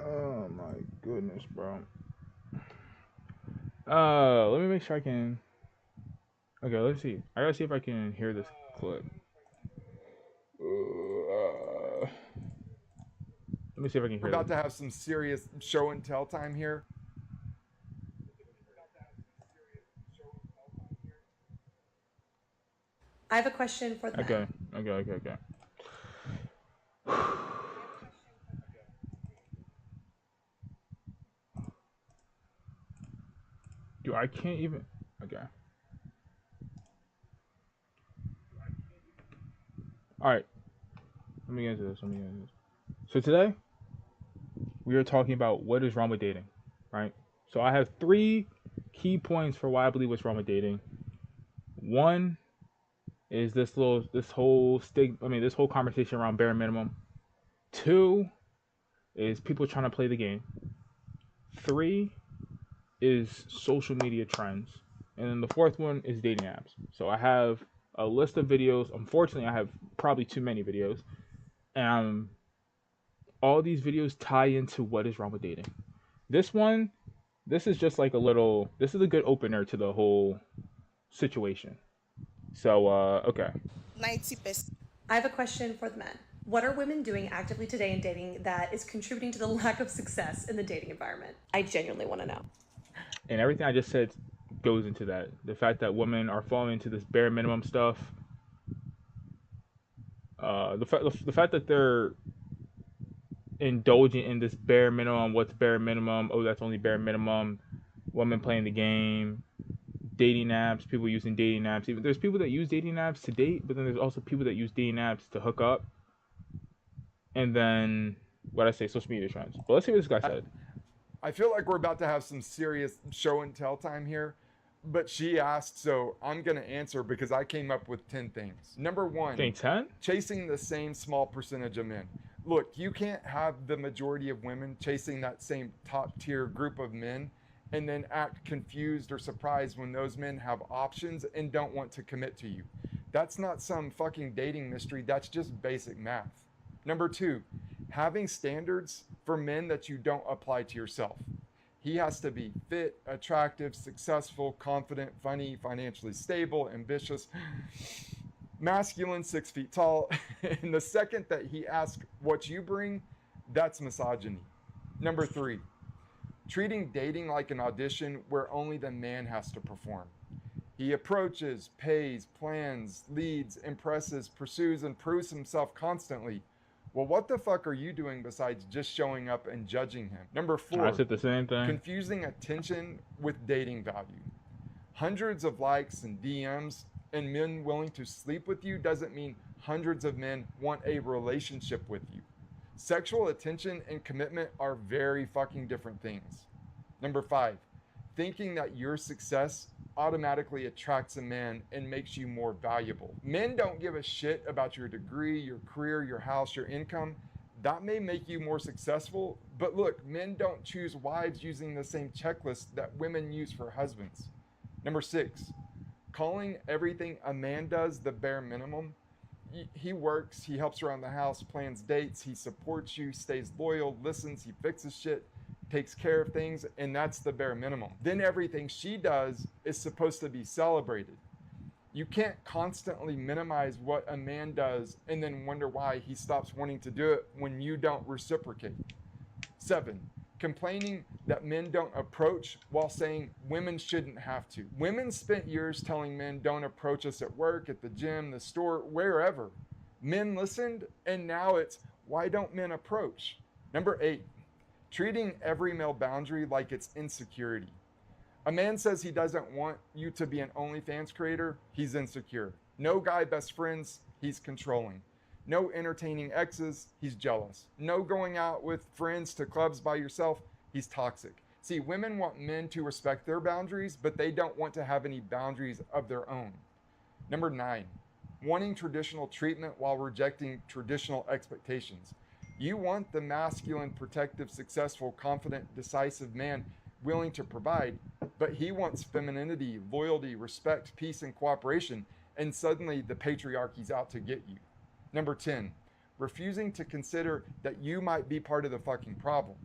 Oh my goodness, bro. Let me make sure I can. Okay, let's see. I gotta see if I can hear this clip. Let me see if I can We're hear about this. to have some serious show and tell time here. I have a question for the men. Okay, okay. Dude, I can't even. Okay. All right. Let me get into this. So today we are talking about what is wrong with dating, right? So I have three key points for why I believe what's wrong with dating. One is this whole conversation around bare minimum. Two is people trying to play the game. Three is social media trends. And then the fourth one is dating apps. So I have a list of videos. Unfortunately, I have probably too many videos. And all these videos tie into what is wrong with dating. This one, this is just like this is a good opener to the whole situation. So, okay. 90%. I have a question for the men. What are women doing actively today in dating that is contributing to the lack of success in the dating environment? I genuinely want to know. And everything I just said goes into that. The fact that women are falling into this bare minimum stuff. The fact that they're indulging in this bare minimum. What's bare minimum? Oh, that's only bare minimum. Women playing the game, dating apps, people using dating apps. Even there's people that use dating apps to date, but then there's also people that use dating apps to hook up. And then what I say, social media trends. But let's see what this guy said. I feel like we're about to have some serious show and tell time here. But she asked, so I'm going to answer because I came up with 10 things. Number one, Getting 10? chasing the same small percentage of men. Look, you can't have the majority of women chasing that same top tier group of men and then act confused or surprised when those men have options and don't want to commit to you. That's not some fucking dating mystery. That's just basic math. Number two, having standards for men that you don't apply to yourself. He has to be fit, attractive, successful, confident, funny, financially stable, ambitious, masculine, 6 feet tall. And the second that he asks what you bring, that's misogyny. Number three, treating dating like an audition where only the man has to perform. He approaches, pays, plans, leads, impresses, pursues, and proves himself constantly. Well, what the fuck are you doing besides just showing up and judging him? Number I four, said the same thing. confusing attention with dating value. Hundreds of likes and DMs and men willing to sleep with you doesn't mean hundreds of men want a relationship with you. Sexual attention and commitment are very fucking different things. Number five, thinking that your success automatically attracts a man and makes you more valuable. Men don't give a shit about your degree, your career, your house, your income. That may make you more successful, but look, men don't choose wives using the same checklist that women use for husbands. Number six, calling everything a man does the bare minimum. He works, he helps around the house, plans dates, he supports you, stays loyal, listens, he fixes shit, takes care of things, and that's the bare minimum. Then everything she does is supposed to be celebrated. You can't constantly minimize what a man does and then wonder why he stops wanting to do it when you don't reciprocate. Seven, complaining that men don't approach while saying women shouldn't have to. Women spent years telling men don't approach us at work, at the gym, the store, wherever. Men listened, and now it's why don't men approach? Number eight, treating every male boundary like it's insecurity. A man says he doesn't want you to be an OnlyFans creator, he's insecure. No guy best friends, he's controlling. No entertaining exes, he's jealous. No going out with friends to clubs by yourself, he's toxic. See, women want men to respect their boundaries, but they don't want to have any boundaries of their own. Number nine, wanting traditional treatment while rejecting traditional expectations. You want the masculine, protective, successful, confident, decisive man willing to provide, but he wants femininity, loyalty, respect, peace, and cooperation, and suddenly the patriarchy's out to get you. Number 10, refusing to consider that you might be part of the fucking problem.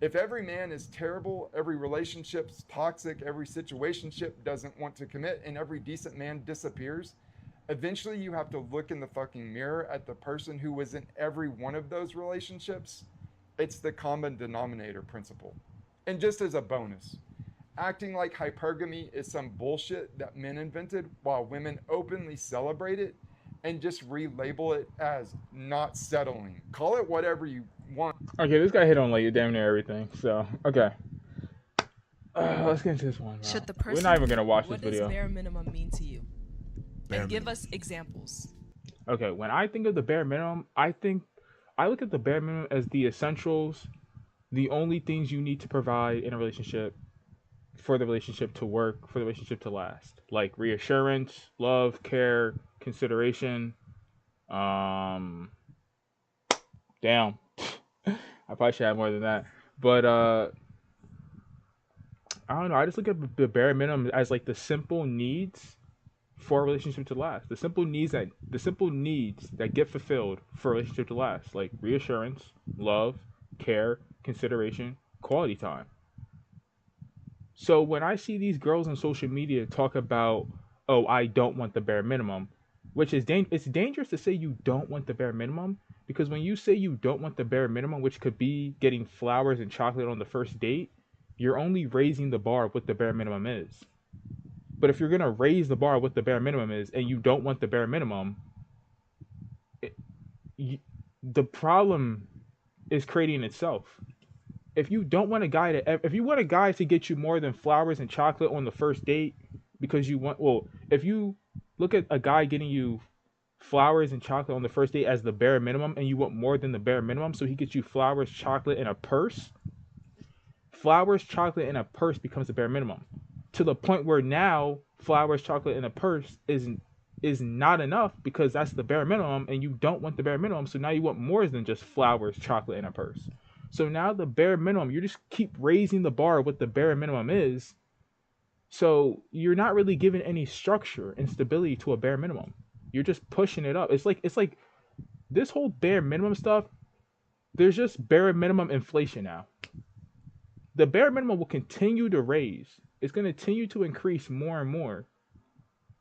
If every man is terrible, every relationship's toxic, every situationship doesn't want to commit, and every decent man disappears, eventually you have to look in the fucking mirror at the person who was in every one of those relationships. It's the common denominator principle. And just as a bonus, acting like hypergamy is some bullshit that men invented while women openly celebrate it and just relabel it as not settling. Call it whatever you want. Okay, this guy hit on like damn near everything. So okay, let's get into this one. Should the We're person not even gonna watch this what video. does bare minimum mean to you? Bare And give minimum. us examples. Okay, when I think of the bare minimum, I look at the bare minimum as the essentials, the only things you need to provide in a relationship for the relationship to work, for the relationship to last. Like reassurance, love, care, consideration. Damn. I probably should have more than that. But I don't know. I just look at the bare minimum as like the simple needs for a relationship to last. The simple needs that get fulfilled for a relationship to last, like reassurance, love, care, consideration, quality time. So when I see these girls on social media talk about, oh, I don't want the bare minimum, which is it's dangerous to say you don't want the bare minimum, because when you say you don't want the bare minimum, which could be getting flowers and chocolate on the first date, you're only raising the bar of what the bare minimum is. But if you're going to raise the bar of what the bare minimum is and you don't want the bare minimum, the problem is creating itself. If you don't want a guy if you want a guy to get you more than flowers and chocolate on the first date because you want, well, if you look at a guy getting you flowers and chocolate on the first date as the bare minimum and you want more than the bare minimum, so he gets you flowers, chocolate, and a purse, flowers, chocolate, and a purse becomes the bare minimum, to the point where now flowers, chocolate, and a purse is not enough because that's the bare minimum and you don't want the bare minimum. So now you want more than just flowers, chocolate, and a purse. So now the bare minimum, you just keep raising the bar of what the bare minimum is. So you're not really giving any structure and stability to a bare minimum. You're just pushing it up. It's like this whole bare minimum stuff, there's just bare minimum inflation now. The bare minimum will continue to raise. It's going to continue to increase more and more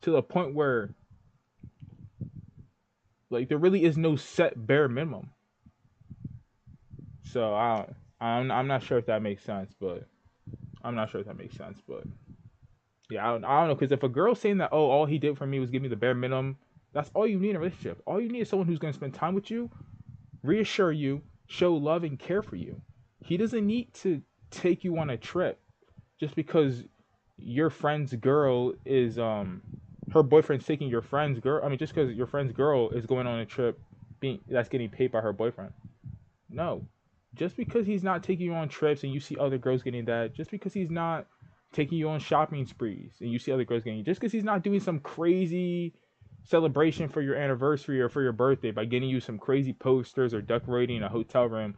to the point where like there really is no set bare minimum. So I'm not sure if that makes sense, but yeah, I don't know, because if a girl's saying that, oh, all he did for me was give me the bare minimum, that's all you need in a relationship. All you need is someone who's going to spend time with you, reassure you, show love and care for you. He doesn't need to take you on a trip just because your friend's girl is her boyfriend's taking your friend's girl. I mean, just because your friend's girl is going on a trip that's getting paid by her boyfriend. No. Just because he's not taking you on trips and you see other girls getting that, just because he's not taking you on shopping sprees and you see other girls getting, just because he's not doing some crazy celebration for your anniversary or for your birthday by getting you some crazy posters or decorating a hotel room,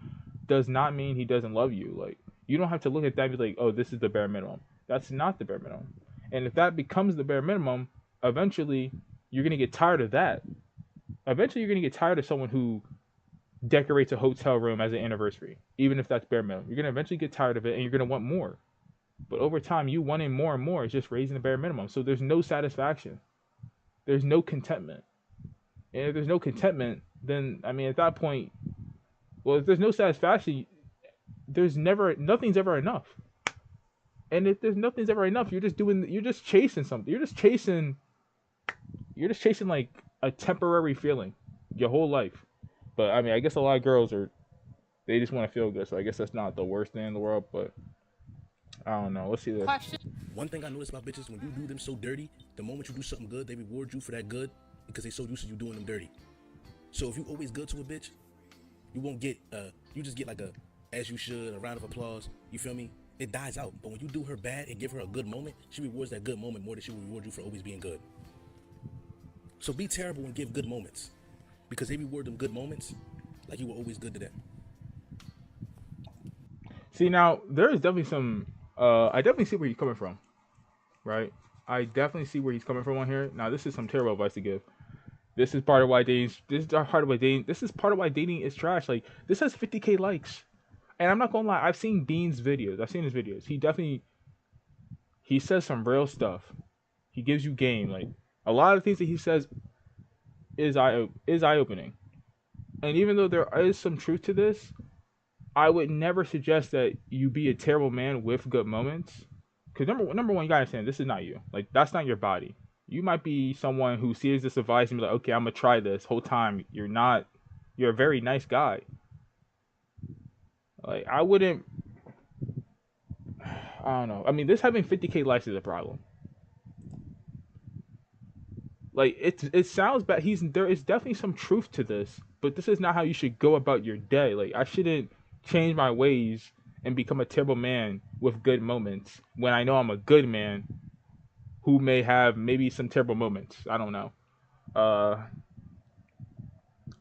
does not mean he doesn't love you. Like, you don't have to look at that and be like, oh, this is the bare minimum. That's not the bare minimum. And if that becomes the bare minimum, eventually you're going to get tired of that. Eventually you're going to get tired of someone who decorates a hotel room as an anniversary, even if that's bare minimum. You're going to eventually get tired of it and you're going to want more. But over time, you wanting more and more is just raising the bare minimum. So there's no satisfaction. There's no contentment. And if there's no contentment, then, I mean, at that point, well, if there's no satisfaction, nothing's ever enough. And if there's nothing's ever enough, you're just chasing something. You're just chasing like a temporary feeling your whole life. But I mean, I guess a lot of girls they just want to feel good. So I guess that's not the worst thing in the world, but I don't know. Let's see this. One thing I notice about bitches, when you do them so dirty, the moment you do something good, they reward you for that good because they so used to you doing them dirty. So if you always good to a bitch, you won't get, you just get like a, as you should, a round of applause. You feel me? It dies out. But when you do her bad and give her a good moment, she rewards that good moment more than she will reward you for always being good. So be terrible and give good moments, because they reward them good moments like you were always good to them. See, now, there is definitely some, I definitely see where he's coming from, right? I definitely see where he's coming from on here. Now, this is some terrible advice to give. This is part of why dating is trash. Like, this has 50K likes. and I'm not gonna lie, I've seen Bean's videos. I've seen his videos. He says some real stuff. He gives you game. Like a lot of things that he says is eye opening. And even though there is some truth to this, I would never suggest that you be a terrible man with good moments. Because number one, you gotta understand this is not you. Like that's not your body. You might be someone who sees this advice and be like, okay, I'm gonna try this. Whole time you're not. You're a very nice guy. Like I wouldn't. I don't know. I mean, this having 50K likes is a problem. Like it sounds bad. There is definitely some truth to this, but this is not how you should go about your day. Like I shouldn't change my ways and become a terrible man with good moments when I know I'm a good man who may have maybe some terrible moments. I don't know.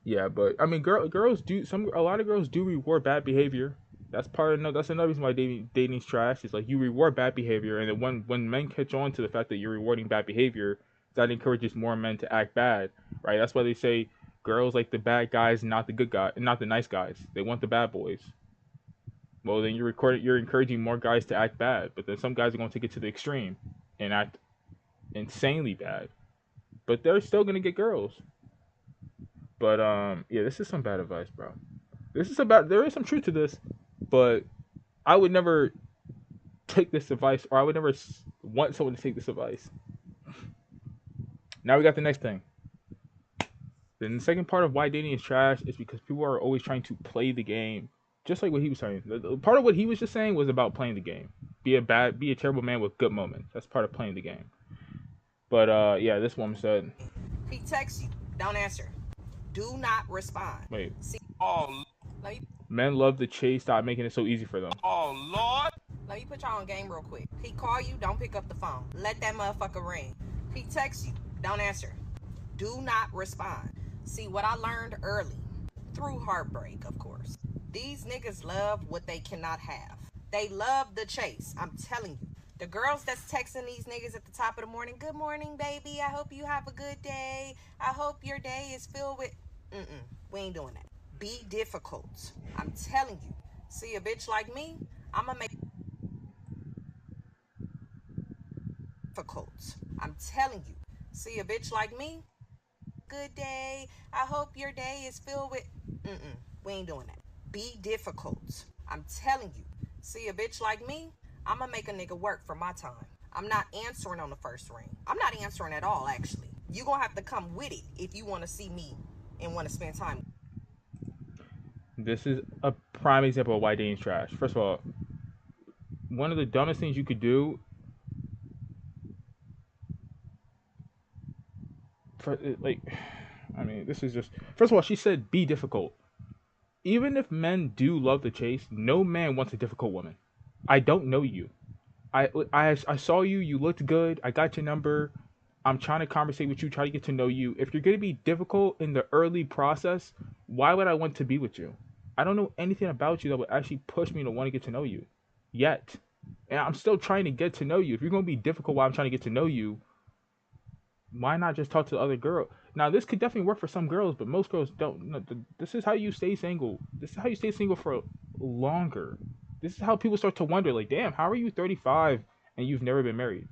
Yeah, but I mean, girls do a lot of girls do reward bad behavior. That's another reason why dating's trash. Is like you reward bad behavior, and then when men catch on to the fact that you're rewarding bad behavior, that encourages more men to act bad, right? That's why they say girls like the bad guys, not the good guys, not the nice guys. They want the bad boys. Well, then you're encouraging more guys to act bad, but then some guys are going to take it to the extreme and act insanely bad, but they're still going to get girls. But yeah, this is some bad advice, bro. There is some truth to this, but I would never take this advice, or I would never want someone to take this advice. Now we got the next thing. Then the second part of why dating is trash is because people are always trying to play the game, just like what he was saying. The part of what he was just saying was about playing the game. Be a terrible man with good moments. That's part of playing the game. But yeah, this woman said, he texts you, don't answer. Do not respond. Wait. See, men love the chase. Stop making it so easy for them. oh Lord. Let me put y'all on game real quick. He call you, don't pick up the phone. Let that motherfucker ring. He texts you, don't answer. Do not respond. See, what I learned early, through heartbreak, of course. These niggas love what they cannot have. They love the chase. I'm telling you. The girls that's texting these niggas at the top of the morning, good morning, baby. I hope you have a good day. I hope your day is filled with... We ain't doing that. Be difficult. I'm telling you. See a bitch like me, I'ma make... difficult. I'm telling you. See a bitch like me, good day. I hope your day is filled with... We ain't doing that. Be difficult. I'm telling you. See a bitch like me, I'ma make a nigga work for my time. I'm not answering on the first ring. I'm not answering at all, actually. You gonna have to come with it if you want to see me and want to spend time. This is a prime example of why dating's trash. First of all, one of the dumbest things you could do this is just... First of all, she said be difficult. Even if men do love the chase, no man wants a difficult woman. I don't know you. I saw you. You looked good. I got your number. I'm trying to conversate with you, try to get to know you. If you're going to be difficult in the early process, why would I want to be with you? I don't know anything about you that would actually push me to want to get to know you yet. And I'm still trying to get to know you. If you're going to be difficult while I'm trying to get to know you, why not just talk to the other girl? Now, this could definitely work for some girls, but most girls don't. No, this is how you stay single. This is how you stay single for longer. This is how people start to wonder, like, damn, how are you 35 and you've never been married?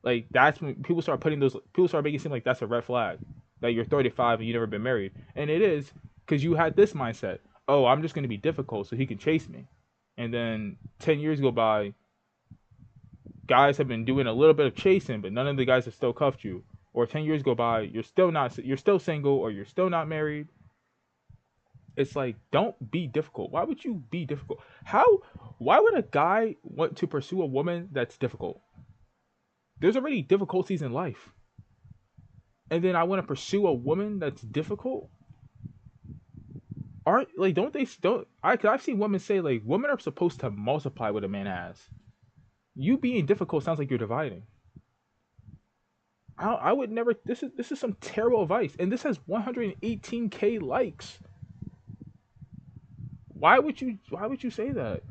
Like, that's when people start making it seem like that's a red flag, that you're 35 and you've never been married. And it is, because you had this mindset, oh, I'm just going to be difficult so he can chase me. And then 10 years go by, guys have been doing a little bit of chasing, but none of the guys have still cuffed you. Or 10 years go by, you're still single, or you're still not married. It's like, don't be difficult. Why would you be difficult? Why would a guy want to pursue a woman that's difficult? There's already difficulties in life. And then I want to pursue a woman that's difficult? I've seen women say, like, women are supposed to multiply what a man has. You being difficult sounds like you're dividing. I would never... This is some terrible advice. And this has 118K likes. Why would you say that?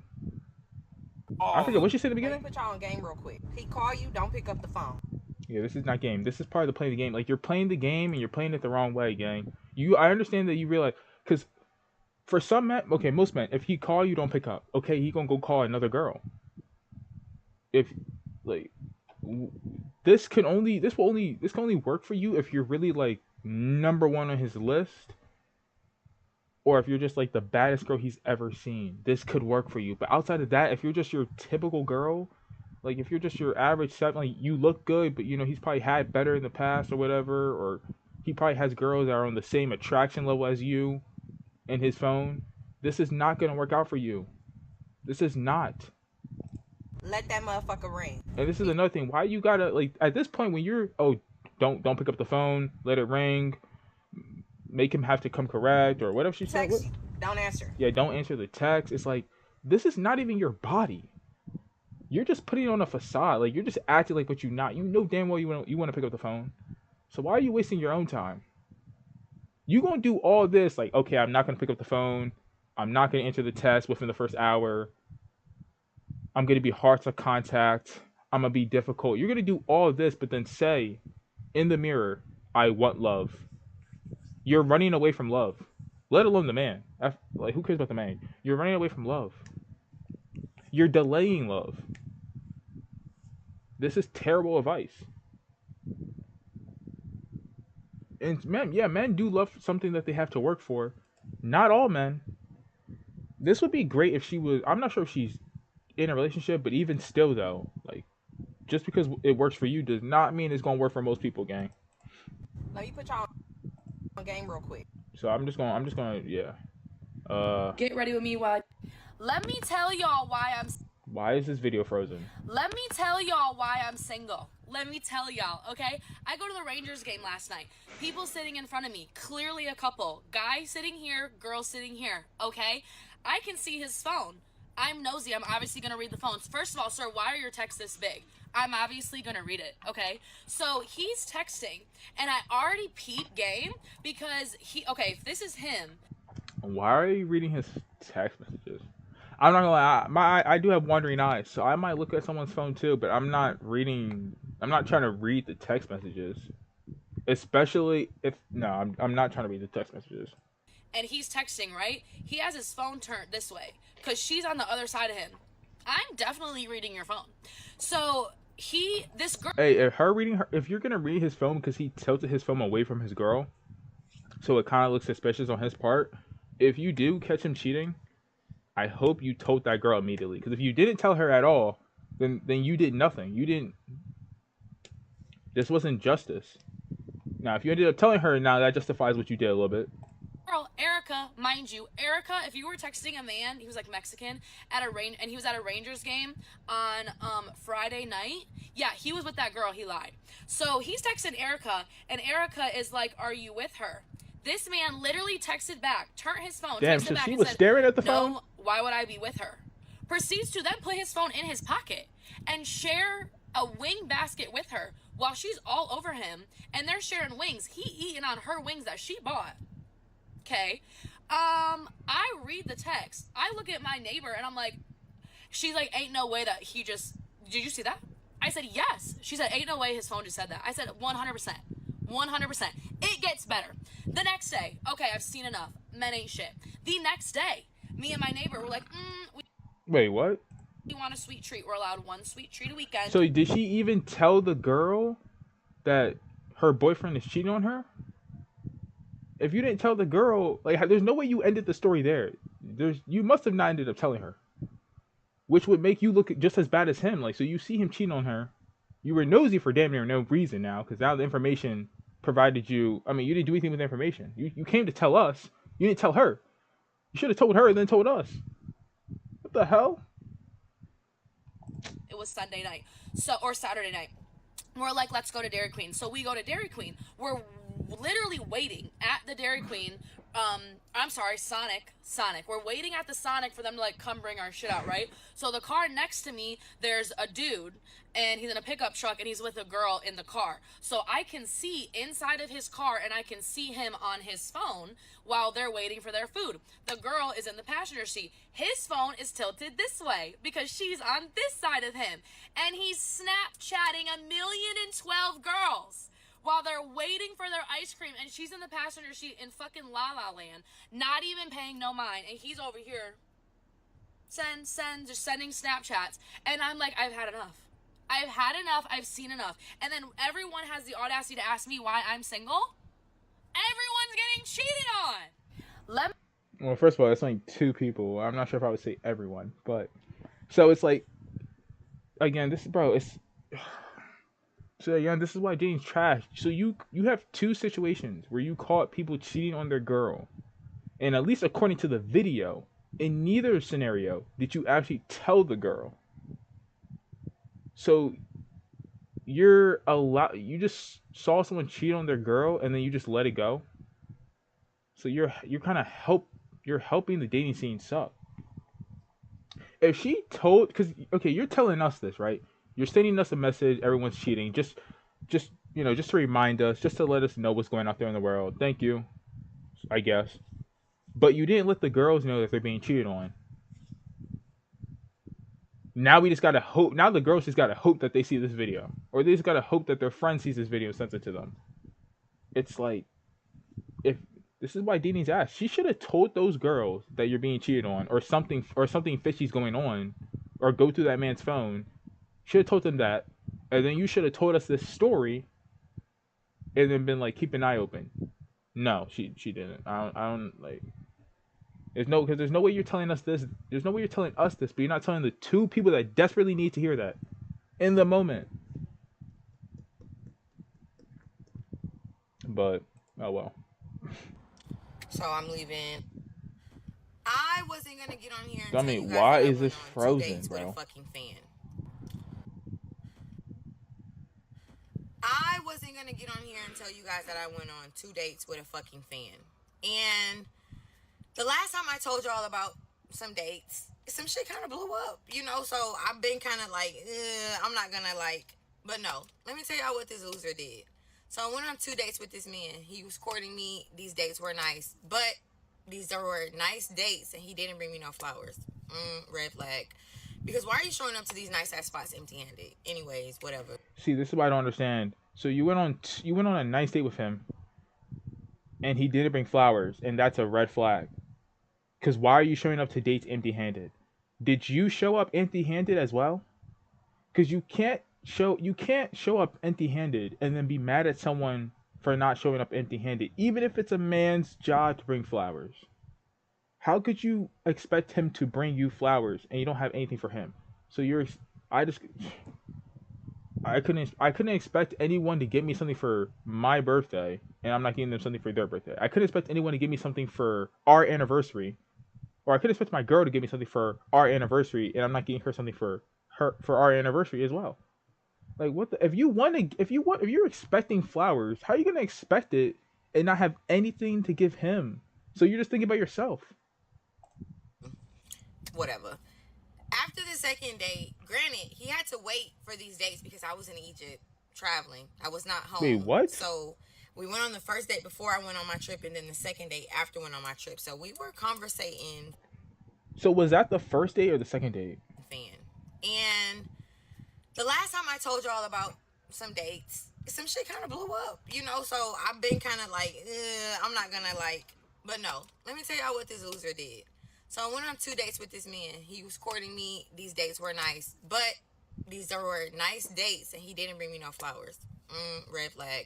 I forget what you said in the beginning. Let me put y'all on game real quick. He call you, don't pick up the phone. Yeah, this is not game. This is part of the playing the game. Like, you're playing the game and you're playing it the wrong way, gang. I understand that you realize, because For some men, okay, most men, if he call you, don't pick up. Okay, he gonna go call another girl. If like this can only work for you if you're really like number one on his list, or if you're just like the baddest girl he's ever seen. This could work for you. But outside of that, if you're just your typical girl, like if you're just your average set, like you look good, but you know he's probably had better in the past or whatever, or he probably has girls that are on the same attraction level as you in his phone. This is not gonna work out for you. This is not. Let that motherfucker ring. And this is another thing. Why you gotta like at this point when you're don't pick up the phone, let it ring, make him have to come correct or whatever she said. Text you, don't answer. Yeah, don't answer the text. It's like this is not even your body. You're just putting on a facade. Like you're just acting like what you're not. You know damn well you want to pick up the phone. So why are you wasting your own time? You gonna do all this like okay, I'm not gonna pick up the phone. I'm not gonna answer the text within the first hour. I'm going to be hard to contact. I'm going to be difficult. You're going to do all of this, but then say in the mirror, I want love. You're running away from love, let alone the man. Like, who cares about the man? You're running away from love. You're delaying love. This is terrible advice. And men do love something that they have to work for. Not all men. This would be great if she was, I'm not sure if she's in a relationship, but even still though, like just because it works for you does not mean it's gonna work for most people, gang. Let me put y'all on game real quick. So I'm just gonna Get ready with me while Let me tell y'all why I'm why is this video frozen? Let me tell y'all why I'm single. Let me tell y'all, okay? I go to the Rangers game last night. People sitting in front of me, clearly a couple. Guy sitting here, girl sitting here, okay? I can see his phone. I'm nosy. I'm obviously going to read the phones. First of all, sir, why are your texts this big? I'm obviously going to read it, okay? So he's texting, and I already peeped game because okay, if this is him. Why are you reading his text messages? I'm not gonna lie, I do have wandering eyes, so I might look at someone's phone too, but I'm not trying to read the text messages. Especially if, no, I'm not trying to read the text messages. And he's texting, right? He has his phone turned this way because she's on the other side of him. I'm definitely reading your phone. So this girl. Hey, if you're gonna read his phone because he tilted his phone away from his girl, so it kind of looks suspicious on his part. If you do catch him cheating, I hope you told that girl immediately. Because if you didn't tell her at all, then you did nothing. You didn't. This wasn't justice. Now, if you ended up telling her, now that justifies what you did a little bit. Girl, Erica, mind you, Erica, if you were texting a man, he was like Mexican and he was at a Rangers game on Friday night. Yeah, he was with that girl. He lied. So he's texting Erica, and Erica is like, "Are you with her?" This man literally texted back, turned his phone, Damn, texted so back, she and was said, staring at the "No, phone? why would I be with her?" Proceeds to then put his phone in his pocket and share a wing basket with her while she's all over him, and they're sharing wings. He eating on her wings that she bought. Okay. I read the text. I look at my neighbor and I'm like, she's like, ain't no way that he just, did you see that? I said, yes. She said, ain't no way his phone just said that. I said, 100%. 100%. It gets better. The next day, okay, I've seen enough. Men ain't shit. The next day, me and my neighbor were like, Wait, what? we want a sweet treat. We're allowed one sweet treat a weekend. So did she even tell the girl that her boyfriend is cheating on her? If you didn't tell the girl, like, there's no way you ended the story there. You must have not ended up telling her, which would make you look just as bad as him. Like, so you see him cheating on her, you were nosy for damn near no reason now, because now the information provided you. I mean, you didn't do anything with the information. You came to tell us. You didn't tell her. You should have told her and then told us. What the hell? It was Sunday night, or Saturday night. We're like, let's go to Dairy Queen. So we go to Dairy Queen. We're literally waiting at the Dairy Queen. I'm sorry, Sonic. We're waiting at the Sonic for them to like come bring our shit out, right? So the car next to me, there's a dude, and he's in a pickup truck, and he's with a girl in the car. So I can see inside of his car, and I can see him on his phone while they're waiting for their food. The girl is in the passenger seat. His phone is tilted this way because she's on this side of him, and he's Snapchatting 1,012 girls while they're waiting for their ice cream, and she's in the passenger seat in fucking La La Land, not even paying no mind, and he's over here send, just sending Snapchats, and I'm like, I've had enough. I've had enough. I've seen enough. And then everyone has the audacity to ask me why I'm single. Everyone's getting cheated on. Well, first of all, it's only 2 people. I'm not sure if I would say everyone, but so it's like, again, this is so again, this is why dating's trash. So you have 2 situations where you caught people cheating on their girl, and at least according to the video, in neither scenario did you actually tell the girl. So you just saw someone cheat on their girl and then you just let it go. So you're helping the dating scene suck. If she told, because okay, you're telling us this, right? You're sending us a message, everyone's cheating, just to remind us, just to let us know what's going out there in the world. Thank you, I guess. But you didn't let the girls know that they're being cheated on. Now we just gotta hope. Now the girls just gotta hope that they see this video, or they just gotta hope that their friend sees this video and sends it to them. It's like, if this is why dating's ass. She should have told those girls that you're being cheated on, or something fishy's going on, or go through that man's phone. Should have told them that, and then you should have told us this story, and then been like, keep an eye open. No, she didn't. I don't like. There's no way you're telling us this. There's no way you're telling us this, but you're not telling the 2 people that desperately need to hear that in the moment. But oh well. So I'm leaving. I wasn't gonna get on here. I mean, why is this frozen, bro? With a fucking fan. I wasn't gonna get on here and tell you guys that I went on 2 dates with a fucking fan. And the last time I told y'all about some dates, some shit kind of blew up, so I've been kind of like, I'm not gonna but no, let me tell y'all what this loser did. So I went on 2 dates with this man. He was courting me. These dates were nice, but these were nice dates, and he didn't bring me no flowers. Red flag. Because why are you showing up to these nice ass spots empty-handed? Anyways, whatever. See, this is what I don't understand. So you went on a nice date with him, and he didn't bring flowers, and that's a red flag. Because why are you showing up to dates empty-handed? Did you show up empty-handed as well? Because you can't show up empty-handed and then be mad at someone for not showing up empty-handed, even if it's a man's job to bring flowers. How could you expect him to bring you flowers and you don't have anything for him? So I couldn't expect anyone to get me something for my birthday, and I'm not getting them something for their birthday. I couldn't expect anyone to give me something for our anniversary, or I couldn't expect my girl to give me something for our anniversary, and I'm not getting her something for our anniversary as well. Like, what the, if you're expecting flowers, how are you gonna expect it and not have anything to give him? So you're just thinking about yourself. Whatever. After the second date, granted, he had to wait for these dates because I was in Egypt traveling. I was not home. Wait, what? So we went on the first date before I went on my trip, and then the second date after I went on my trip. So we were conversating. So was that the first date or the second date? And the last time I told y'all about some dates, some shit kind of blew up, So I've been kind of like, I'm not gonna but no. Let me tell y'all what this loser did. So I went on 2 dates with this man. He was courting me. These dates were nice, but these were nice dates, and he didn't bring me no flowers. Red flag.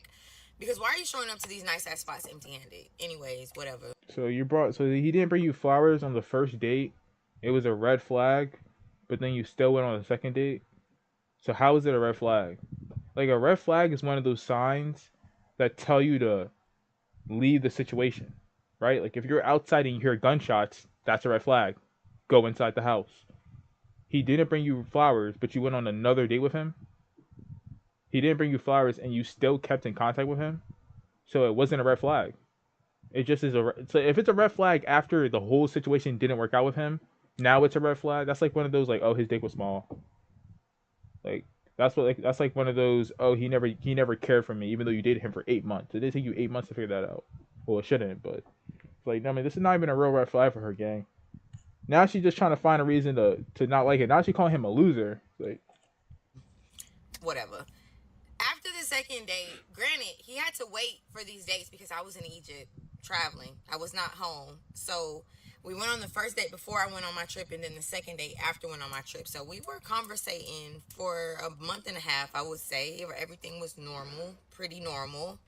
Because why are you showing up to these nice ass spots empty-handed? Anyways, whatever. So he didn't bring you flowers on the first date. It was a red flag, but then you still went on the second date. So how is it a red flag? Like, a red flag is one of those signs that tell you to leave the situation, right? Like, if you're outside and you hear gunshots, that's a red flag. Go inside the house. He didn't bring you flowers, but you went on another date with him. He didn't bring you flowers, and you still kept in contact with him. So it wasn't a red flag. It just is so if it's a red flag after the whole situation didn't work out with him, now it's a red flag. That's like one of those, like, oh, his dick was small. Like, that's like one of those, oh, he never cared for me, even though you dated him for 8 months. It did take you 8 months to figure that out. Well, it shouldn't, but like, I mean, this is not even a real red flag for her, gang. Now she's just trying to find a reason to not like it. Now she's calling him a loser. Like, whatever. After the second date, granted, he had to wait for these dates because I was in Egypt traveling. I was not home. So we went on the first date before I went on my trip, and then the second date after I went on my trip. So we were conversating for a month and a half, I would say. Everything was normal, pretty normal.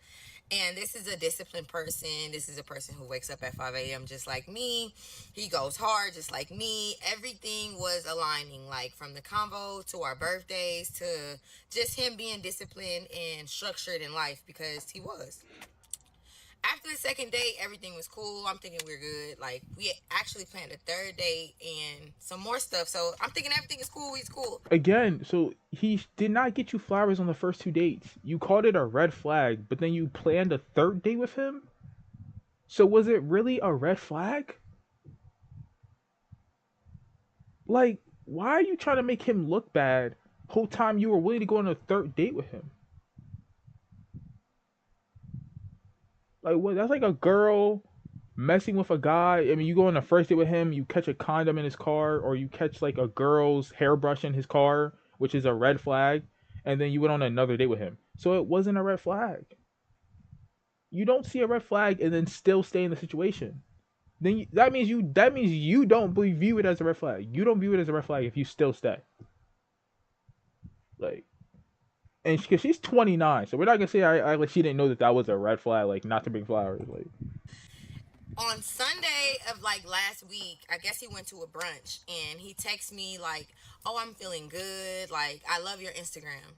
And this is a disciplined person. This is a person who wakes up at 5 a.m. just like me. He goes hard just like me. Everything was aligning, like from the convo to our birthdays to just him being disciplined and structured in life, because he was. After the second date, everything was cool. I'm thinking we're good. Like, we actually planned a third date and some more stuff. So I'm thinking everything is cool. He's cool. Again, so he did not get you flowers on the first 2 dates. You called it a red flag, but then you planned a third date with him? So was it really a red flag? Like, why are you trying to make him look bad the whole time you were willing to go on a third date with him? Like, what? That's like a girl messing with a guy. I mean, you go on a first date with him, you catch a condom in his car, or you catch like a girl's hairbrush in his car, which is a red flag, and then you went on another date with him. So it wasn't a red flag. You don't see a red flag and then still stay in the situation. Then that means you don't view it as a red flag. You don't view it as a red flag if you still stay. Like, and because she's 29, so we're not gonna say like she didn't know that was a red flag, like not to bring flowers. Like, on Sunday of like last week, I guess he went to a brunch and he texts me like, "Oh, I'm feeling good. Like, I love your Instagram."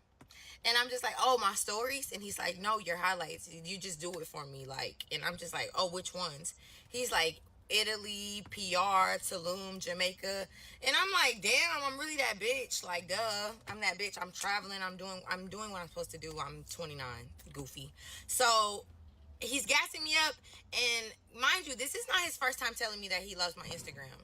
And I'm just like, "Oh, my stories?" And he's like, "No, your highlights. You just do it for me." Like, and I'm just like, "Oh, which ones?" He's like, "Italy, PR, Tulum, Jamaica." And I'm like, "Damn, I'm really that bitch." Like, duh, I'm that bitch. I'm traveling. I'm doing what I'm supposed to do. I'm 29, goofy. So he's gassing me up, and mind you, this is not his first time telling me that he loves my Instagram.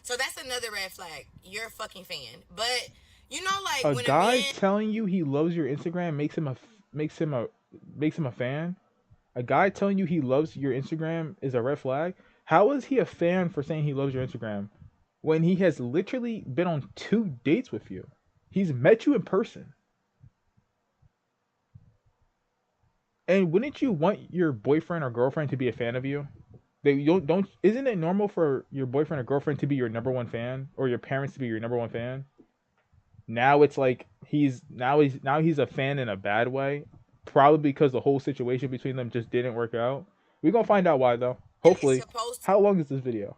So that's another red flag. You're a fucking fan. But you know, like, a when guy a man telling you he loves your Instagram makes him a fan. A guy telling you he loves your Instagram is a red flag. How is he a fan for saying he loves your Instagram when he has literally been on 2 dates with you? He's met you in person. And wouldn't you want your boyfriend or girlfriend to be a fan of you? They don't. Isn't it normal for your boyfriend or girlfriend to be your number one fan, or your parents to be your number one fan? Now it's like he's a fan in a bad way, probably because the whole situation between them just didn't work out. We're gonna find out why though. is Hopefully. supposed to How long is this video?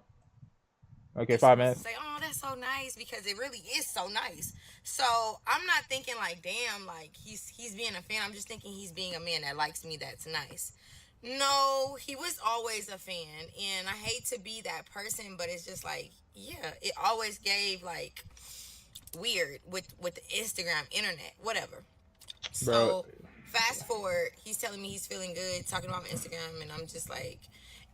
Okay, they're 5 supposed minutes. to say, "Oh, that's so nice," because it really is so nice. So I'm not thinking like, "Damn, like he's being a fan." I'm just thinking he's being a man that likes me. That's nice. No, he was always a fan, and I hate to be that person, but it's just like, yeah, it always gave like weird with the Instagram, internet, whatever. Bro, So fast forward, he's telling me he's feeling good, talking about my Instagram, and I'm just like,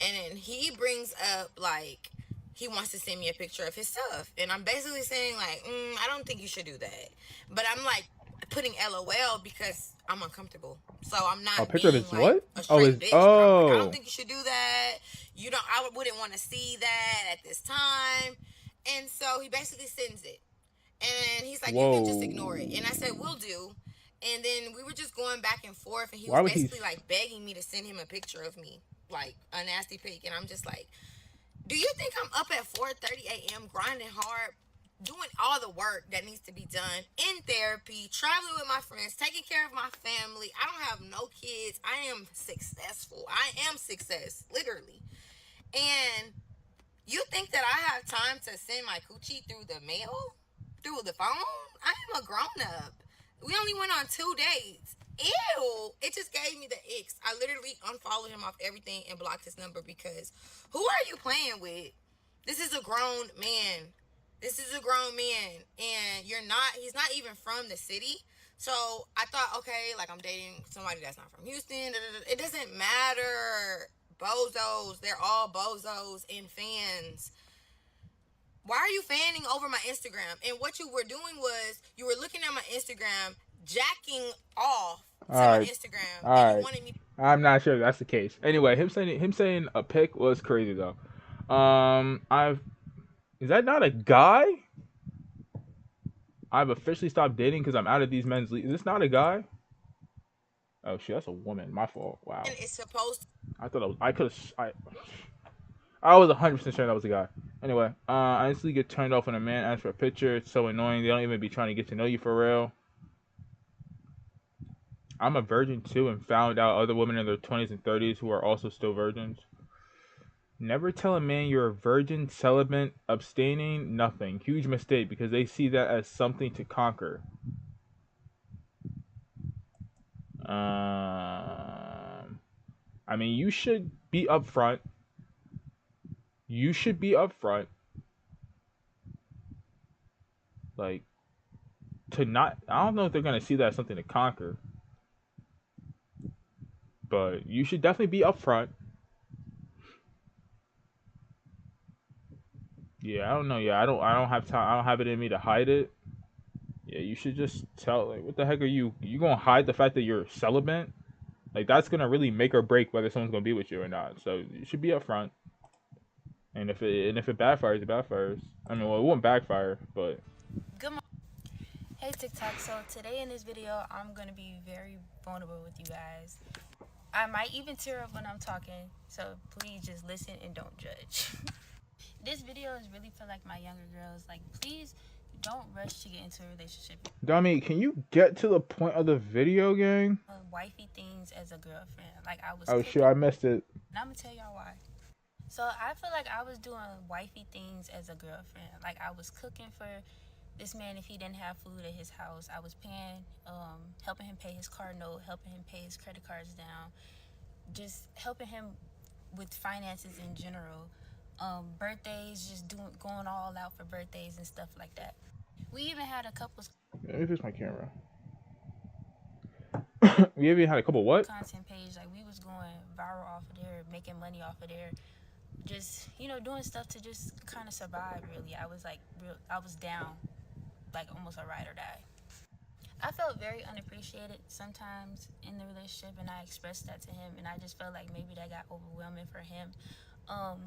and then he brings up like he wants to send me a picture of his stuff, and I'm basically saying like, I don't think you should do that, but I'm like putting LOL because I'm uncomfortable, so I'm a not picture of being his like what? a Oh, straight his bitch, but I'm like, I don't oh. think you should do that. You don't. I wouldn't want to see that at this time, and so he basically sends it. And he's like, "You can just ignore it." Whoa. And I said, "Will do." And then we were just going back and forth, and he was Why would he? basically like begging me to send him a picture of me, like a nasty pic. And I'm just like, "Do you think I'm up at 4:30 a.m. grinding hard, doing all the work that needs to be done in therapy, traveling with my friends, taking care of my family? I don't have no kids. I am successful. I am success, literally. And you think that I have time to send my coochie through the mail? Through the phone? I am a grown-up. We only went on 2 dates. Ew. It just gave me the icks. I literally unfollowed him off everything and blocked his number because who are you playing with? This is a grown man. This is a grown man. And he's not even from the city. So I thought, okay, like I'm dating somebody that's not from Houston. It doesn't matter. Bozos. They're all bozos and fans. Why are you fanning over my Instagram? And what you were doing was you were looking at my Instagram, jacking off to my Instagram, All and you right. wanted me. I'm not sure if that's the case. Anyway, him saying a pic was crazy though. Is that not a guy? I've officially stopped dating because I'm out of these men's league. Is this not a guy? Oh shit, that's a woman. My fault. Wow. It's supposed I thought I was 100% sure that was a guy. Anyway, I instantly get turned off when a man asks for a picture. It's so annoying. They don't even be trying to get to know you for real. I'm a virgin too and found out other women in their 20s and 30s who are also still virgins. Never tell a man you're a virgin, celibate, abstaining, nothing. Huge mistake because they see that as something to conquer. I mean, you should be upfront. You should be upfront. Like, to not, I don't know if they're going to see that as something to conquer. But you should definitely be upfront. Yeah, I don't know. Yeah, I don't have time. I don't have it in me to hide it. Yeah, you should just tell, like, what the heck are you? You gonna hide the fact that you're celibate? Like, that's gonna really make or break whether someone's gonna be with you or not. So you should be upfront. And if it backfires, it backfires. I mean, well, it won't backfire, but. Good morning. Hey TikTok. So today in this video, I'm gonna be very vulnerable with you guys. I might even tear up when I'm talking, so please just listen and don't judge. This video is really for like my younger girls. Like, please don't rush to get into a relationship. Dummy, can you get to the point of the video, gang? Wifey things as a girlfriend. Like, I was. Oh shit, I missed it. And I'm gonna tell y'all why. So I feel like I was doing wifey things as a girlfriend. Like, I was cooking for this man if he didn't have food at his house. I was paying, helping him pay his car note, helping him pay his credit cards down, just helping him with finances in general. Birthdays, just going all out for birthdays and stuff like that. We even had a couple. Let me fix my camera. We even had a couple what? Content page, like we was going viral off of there, making money off of there, just doing stuff to just kind of survive. Really, I was like, I was down, like almost a ride or die. I felt very unappreciated sometimes in the relationship, and I expressed that to him, and I just felt like maybe that got overwhelming for him.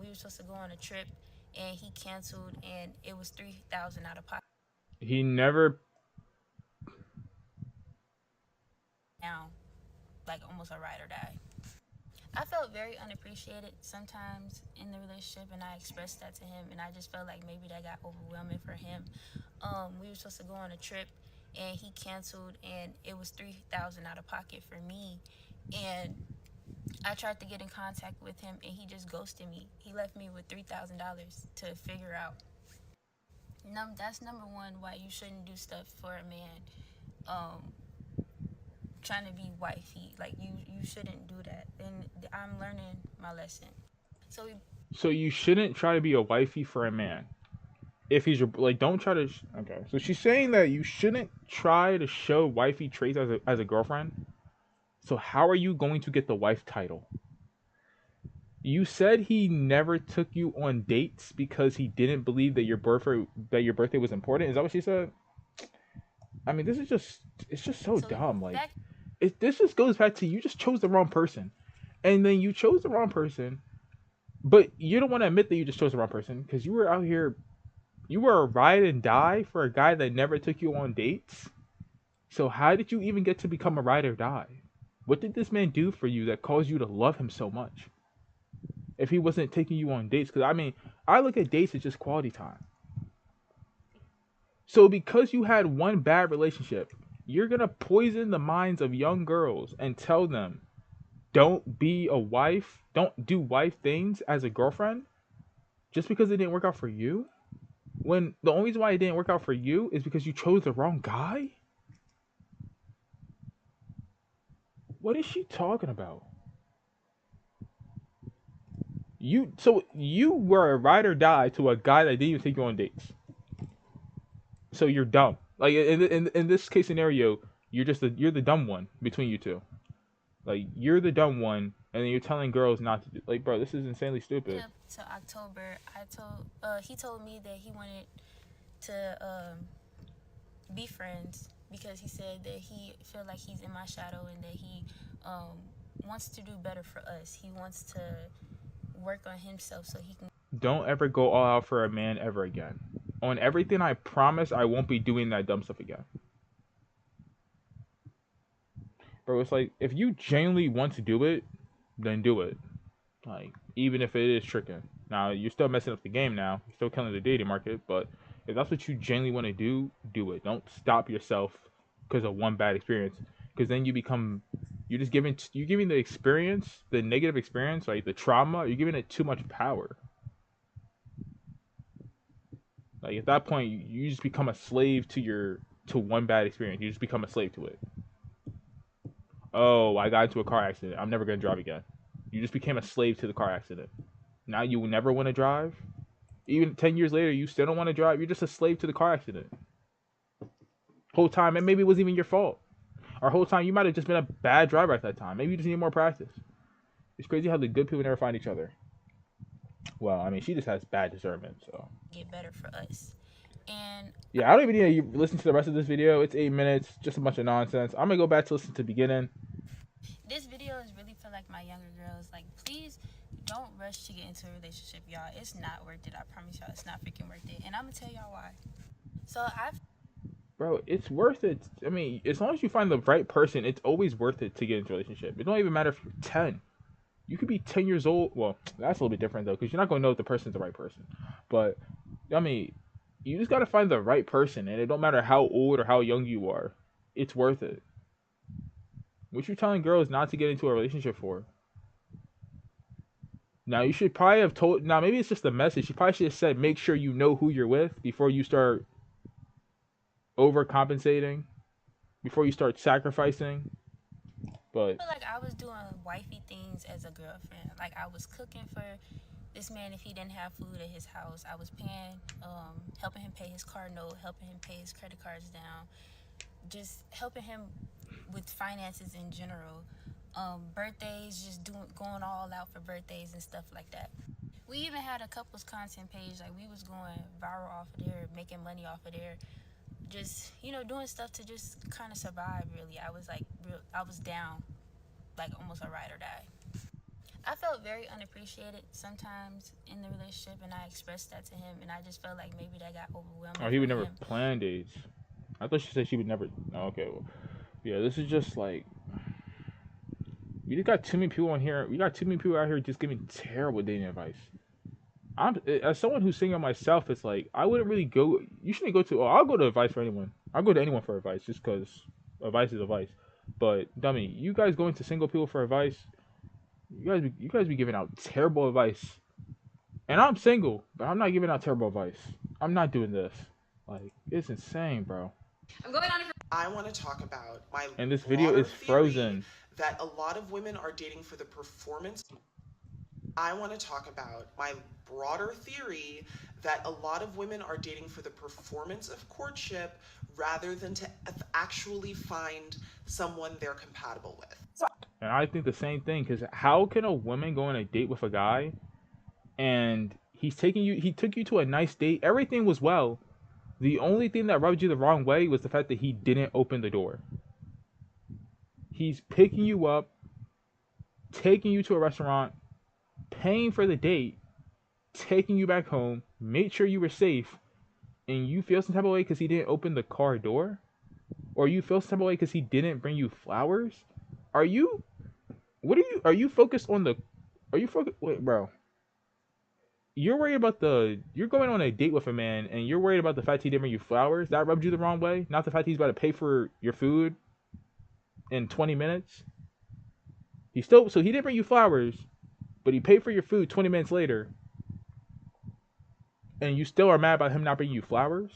We were supposed to go on a trip, and he canceled, and it was $3,000 out of pocket. He never. Now, like almost a ride or die. I felt very unappreciated sometimes in the relationship, and I expressed that to him, and I just felt like maybe that got overwhelming for him. We were supposed to go on a trip, and he canceled, and it was $3,000 out of pocket for me, and I tried to get in contact with him, and he just ghosted me. He left me with $3,000 to figure out. That's number one why you shouldn't do stuff for a man. Trying to be wifey, like you shouldn't do that. And I'm learning my lesson. So you shouldn't try to be a wifey for a man. If he's your, like, don't try to. Okay, so she's saying that you shouldn't try to show wifey traits as a girlfriend. So how are you going to get the wife title? You said he never took you on dates because he didn't believe that your birthday was important. Is that what she said? I mean, it's just so dumb. Like, this just goes back to you just chose the wrong person, and then you chose the wrong person, but you don't want to admit that you just chose the wrong person because you were out here, you were a ride and die for a guy that never took you on dates. So how did you even get to become a ride or die? What did this man do for you that caused you to love him so much? If he wasn't taking you on dates, because I mean, I look at dates as just quality time. So because you had one bad relationship, you're going to poison the minds of young girls and tell them, don't be a wife, don't do wife things as a girlfriend, just because it didn't work out for you? When the only reason why it didn't work out for you is because you chose the wrong guy? What is she talking about? So you were a ride or die to a guy that didn't even take you on dates. So you're dumb. Like in this case scenario, you're the dumb one between you two. Like, you're the dumb one, and then you're telling girls not to do. Like, bro, this is insanely stupid. To October, he told me that he wanted to be friends because he said that he feel like he's in my shadow and that he wants to do better for us. He wants to work on himself so he can. Don't ever go all out for a man ever again. On everything, I promise I won't be doing that dumb stuff again. Bro, it's like, if you genuinely want to do it, then do it. Like, even if it is tricking. Now, you're still messing up the game now. You're still killing the dating market. But if that's what you genuinely want to do, do it. Don't stop yourself because of one bad experience. Because then you're giving the experience, the negative experience, like the trauma, you're giving it too much power. Like, at that point, you just become a slave to one bad experience. You just become a slave to it. Oh, I got into a car accident. I'm never going to drive again. You just became a slave to the car accident. Now you will never want to drive. Even 10 years later, you still don't want to drive. You're just a slave to the car accident. Whole time, and maybe it wasn't even your fault. Or whole time, you might have just been a bad driver at that time. Maybe you just need more practice. It's crazy how the good people never find each other. Well, I mean, she just has bad discernment, so. Get better for us. And yeah, I don't even need to listen to the rest of this video. It's 8 minutes, just a bunch of nonsense. I'm gonna go back to listen to the beginning. This video is really for like my younger girls. Like, please don't rush to get into a relationship, y'all. It's not worth it. I promise y'all, it's not freaking worth it. And I'm gonna tell y'all why. Bro, it's worth it. I mean, as long as you find the right person, it's always worth it to get into a relationship. It don't even matter if you're 10. You could be 10 years old. Well, that's a little bit different though, because you're not gonna know if the person's the right person. But I mean, you just gotta find the right person, and it don't matter how old or how young you are. It's worth it. What you telling girls not to get into a relationship for? Now, you should probably have told... Now, maybe it's just a message. You probably should have said, make sure you know who you're with before you start overcompensating, before you start sacrificing. But... I feel like I was doing wifey things as a girlfriend. Like, I was cooking for this man if he didn't have food at his house. I was paying, helping him pay his car note, helping him pay his credit cards down. Just helping him with finances in general. Birthdays, just going all out for birthdays and stuff like that. We even had a couples content page. Like, we was going viral off of there, making money off of there. Just, you know, doing stuff to just kind of survive, really. I was like, I was down, like almost a ride or die. I felt very unappreciated sometimes in the relationship, and I expressed that to him, and I just felt like maybe that got overwhelming. Oh, he would never plan dates. I thought she said she would never... Oh, okay, well, yeah, this is just like... We just got too many people on here. We got too many people out here just giving terrible dating advice. As someone who's single myself, it's like, I wouldn't really go... You shouldn't go to... Oh, I'll go to advice for anyone. I'll go to anyone for advice just because advice is advice. But, dummy, you guys going to single people for advice, you guys be giving out terrible advice. And I'm single, but I'm not giving out terrible advice. I'm not doing this. Like, it's insane, bro. I'm going on. I want to talk about my... And this video is frozen. That a lot of women are dating for the performance. I want to talk about my broader theory that a lot of women are dating for the performance of courtship rather than to actually find someone they're compatible with. And I think the same thing, because how can a woman go on a date with a guy and he took you to a nice date, everything was well. The only thing that rubbed you the wrong way was the fact that he didn't open the door. He's picking you up, taking you to a restaurant, paying for the date, taking you back home, made sure you were safe, and you feel some type of way because he didn't open the car door? Or you feel some type of way because he didn't bring you flowers? Are you focused on wait, bro. You're worried about you're going on a date with a man and you're worried about the fact he didn't bring you flowers? That rubbed you the wrong way? Not the fact he's about to pay for your food in 20 minutes? So he didn't bring you flowers, but he paid for your food 20 minutes later. And you still are mad about him not bringing you flowers?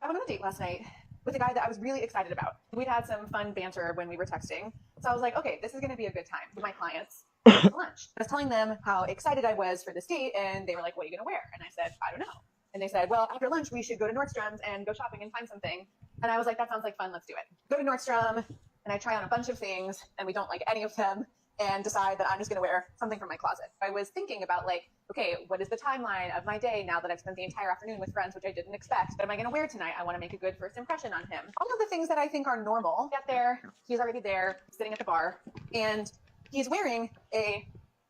I went on a date last night with a guy that I was really excited about. We'd had some fun banter when we were texting. So I was like, okay, this is going to be a good time with my clients. Lunch. I was telling them how excited I was for this date, and they were like, what are you going to wear? And I said, I don't know. And they said, well, after lunch, we should go to Nordstrom's and go shopping and find something. And I was like, that sounds like fun. Let's do it. Go to Nordstrom, and I try on a bunch of things, and we don't like any of them, and decide that I'm just going to wear something from my closet. I was thinking about like, okay, what is the timeline of my day now that I've spent the entire afternoon with friends, which I didn't expect? What am I going to wear tonight? I want to make a good first impression on him. All of the things that I think are normal. Get there, he's already there, sitting at the bar, and he's wearing a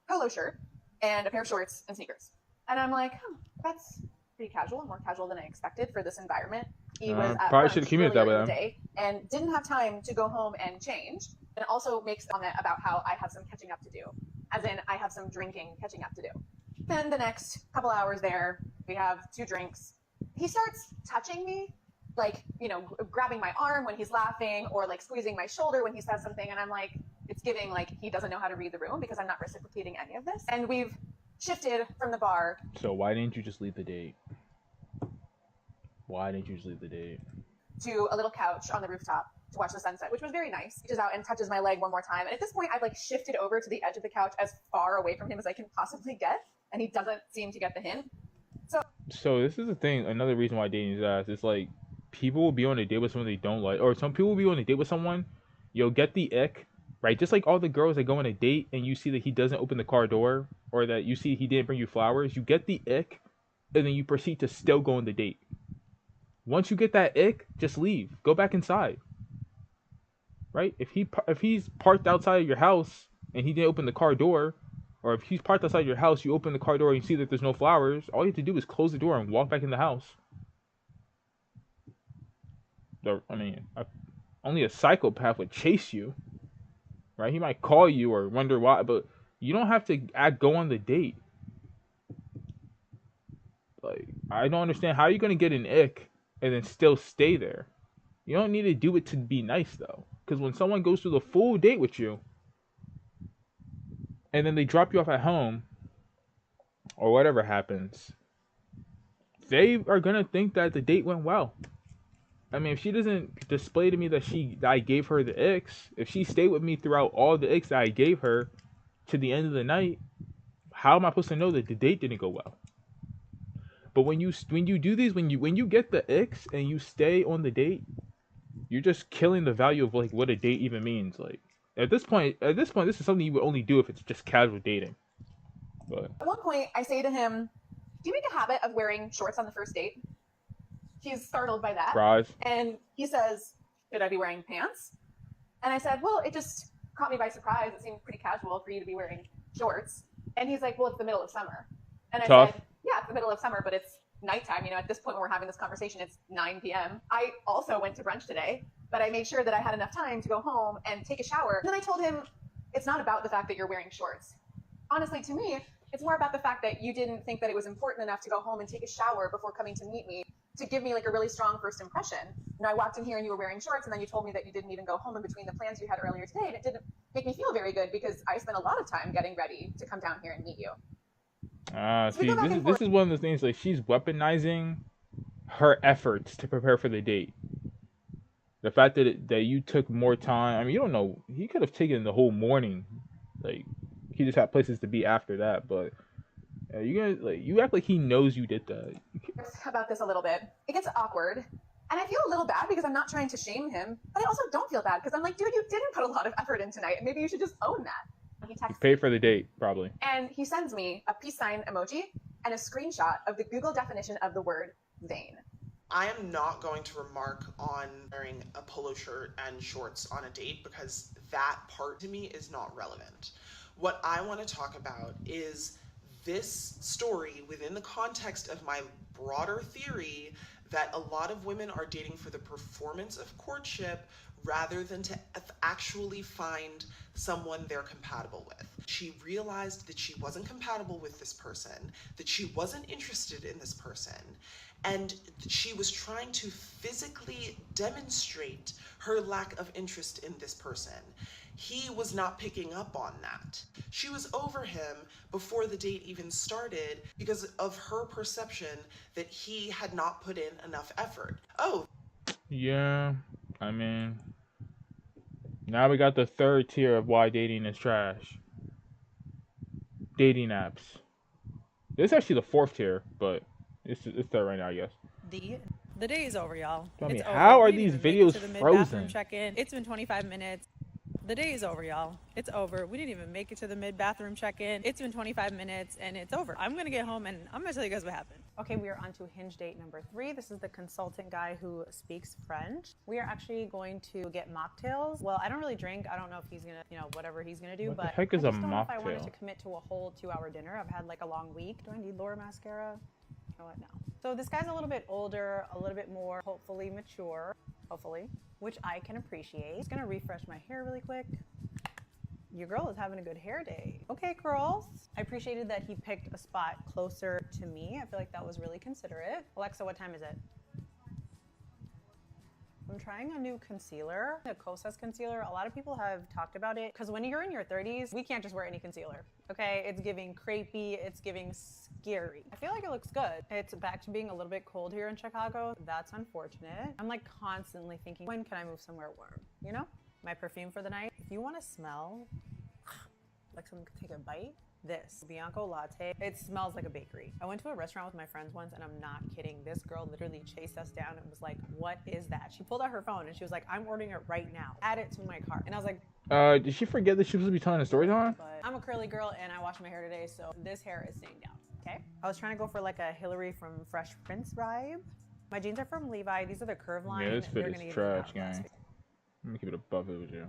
polo shirt and a pair of shorts and sneakers. And I'm like, that's pretty casual, more casual than I expected for this environment. He was at probably should have communicated that with him. Day and didn't have time to go home and change. And also makes a comment about how I have some catching up to do, as in I have some drinking catching up to do. Then the next couple hours there, we have 2 drinks. He starts touching me, like, grabbing my arm when he's laughing, or like squeezing my shoulder when he says something. And I'm like, it's giving like he doesn't know how to read the room because I'm not reciprocating any of this. And we've shifted from the bar. So why didn't you just leave the date? Why didn't you just leave the date? To a little couch on the rooftop to watch the sunset, which was very nice. He reaches out and touches my leg one more time. And at this point, I've like shifted over to the edge of the couch as far away from him as I can possibly get. And he doesn't seem to get the hint. So this is the thing. Another reason why dating is ass. It's like people will be on a date with someone they don't like, or some people will be on a date with someone. You'll get the ick, right? Just like all the girls that go on a date and you see that he doesn't open the car door, or that you see he didn't bring you flowers. You get the ick, and then you proceed to still go on the date. Once you get that ick, just leave. Go back inside. Right? If he's parked outside of your house and he didn't open the car door, or if he's parked outside your house, you open the car door and you see that there's no flowers, all you have to do is close the door and walk back in the house. Only a psychopath would chase you. Right? He might call you or wonder why, but you don't have to go on the date. Like, I don't understand how you're going to get an ick and then still stay there. You don't need to do it to be nice, though. Because when someone goes through the full date with you, and then they drop you off at home, or whatever happens, they are going to think that the date went well. I mean, if she doesn't display to me that I gave her the icks, if she stayed with me throughout all the icks that I gave her to the end of the night, how am I supposed to know that the date didn't go well? But when you do these, when you get the icks and you stay on the date, you're just killing the value of like what a date even means. Like at this point, this is something you would only do if it's just casual dating. But at one point, I say to him, "Do you make a habit of wearing shorts on the first date?" He's startled by that. Surprise. And he says, "Should I be wearing pants?" And I said, "Well, it just caught me by surprise. It seemed pretty casual for you to be wearing shorts." And he's like, "Well, it's the middle of summer." And I said, "Yeah, it's the middle of summer, but it's nighttime. At this point when we're having this conversation, it's 9 p.m. I also went to brunch today, but I made sure that I had enough time to go home and take a shower." And then I told him, it's not about the fact that you're wearing shorts. Honestly, to me, it's more about the fact that you didn't think that it was important enough to go home and take a shower before coming to meet me to give me like a really strong first impression. I walked in here and you were wearing shorts, and then you told me that you didn't even go home in between the plans you had earlier today, and it didn't make me feel very good because I spent a lot of time getting ready to come down here and meet you. See, this is one of the things, like, she's weaponizing her efforts to prepare for the date. The fact that you took more time, I mean, you don't know, he could have taken the whole morning. Like, he just had places to be after that, but you act like he knows you did that. About this a little bit. It gets awkward, and I feel a little bad because I'm not trying to shame him, but I also don't feel bad because I'm like, dude, you didn't put a lot of effort in tonight, and maybe you should just own that. He texts Pay for the date, probably. And he sends me a peace sign emoji and a screenshot of the Google definition of the word vain. I am not going to remark on wearing a polo shirt and shorts on a date because that part to me is not relevant. What I want to talk about is this story within the context of my broader theory that a lot of women are dating for the performance of courtship rather than to actually find someone they're compatible with. She realized that she wasn't compatible with this person, that she wasn't interested in this person, and she was trying to physically demonstrate her lack of interest in this person. He was not picking up on that. She was over him before the date even started because of her perception that he had not put in enough effort. Oh. Yeah, I mean, now we got the third tier of why dating is trash. Dating apps. This is actually the fourth tier, but it's there right now, I guess. The day is over, y'all. Tell me, how are these videos frozen? Check-in. It's been 25 minutes. The day is over, y'all. It's over. We didn't even make it to the mid-bathroom check-in. It's been 25 minutes and it's over. I'm gonna get home and I'm gonna tell you guys what happened. Okay, we are on to hinge date number 3. This is the consultant guy who speaks French. We are actually going to get mocktails. Well, I don't really drink. I don't know if he's gonna, whatever he's gonna do. What but the heck is I a just don't know if I wanted mocktail? to commit to a whole 2-hour dinner. I've had like a long week. Do I need Laura mascara? You know what? No. So this guy's a little bit older, a little bit more hopefully mature. Hopefully. which I can appreciate. Just gonna refresh my hair really quick. Your girl is having a good hair day. Okay, girls. I appreciated that he picked a spot closer to me. I feel like that was really considerate. Alexa, what time is it? I'm trying a new concealer, the Kosas concealer. A lot of people have talked about it because when you're in your 30s, we can't just wear any concealer, okay? It's giving crepey, it's giving scary. I feel like it looks good. It's back to being a little bit cold here in Chicago. That's unfortunate. I'm like constantly thinking, when can I move somewhere warm, you know? My perfume for the night. If you want to smell like someone could take a bite, this Bianco latte. It smells like a bakery. I went to a restaurant with my friends once, and I'm not kidding. This girl literally chased us down and was like, what is that? She pulled out her phone and she was like, I'm ordering it right now. Add it to my cart. And I was like, did she forget that she was supposed to be telling a story time? But I'm a curly girl and I washed my hair today, so this hair is staying down, okay? I was trying to go for like a Hillary from Fresh Prince vibe. My jeans are from Levi. These are the curve line. Yeah, this fit is trash, gang. Let me keep it above it with you.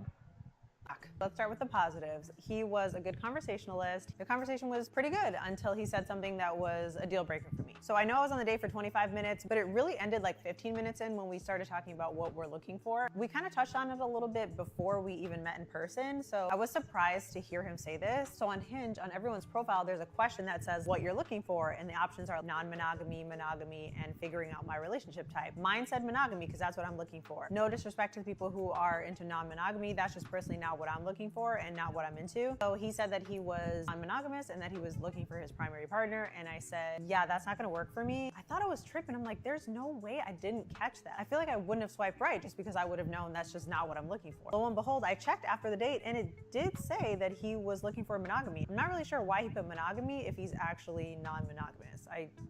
Let's start with the positives. He was a good conversationalist. The conversation was pretty good until he said something that was a deal breaker for me. So I know I was on the date for 25 minutes, but it really ended like 15 minutes in when we started talking about what we're looking for. We kind of touched on it a little bit before we even met in person. So I was surprised to hear him say this. So on Hinge, on everyone's profile, there's a question that says what you're looking for. And the options are non-monogamy, monogamy, and figuring out my relationship type. Mine said monogamy because that's what I'm looking for. No disrespect to the people who are into non-monogamy. That's just personally not what I'm looking for and not what I'm into. So he said that he was non-monogamous and that he was looking for his primary partner. And I said, yeah, that's not gonna work for me. I thought I was tripping. I'm like, there's no way I didn't catch that. I feel like I wouldn't have swiped right just because I would have known that's just not what I'm looking for. Lo and behold, I checked after the date and it did say that he was looking for monogamy. I'm not really sure why he put monogamy if he's actually non-monogamous.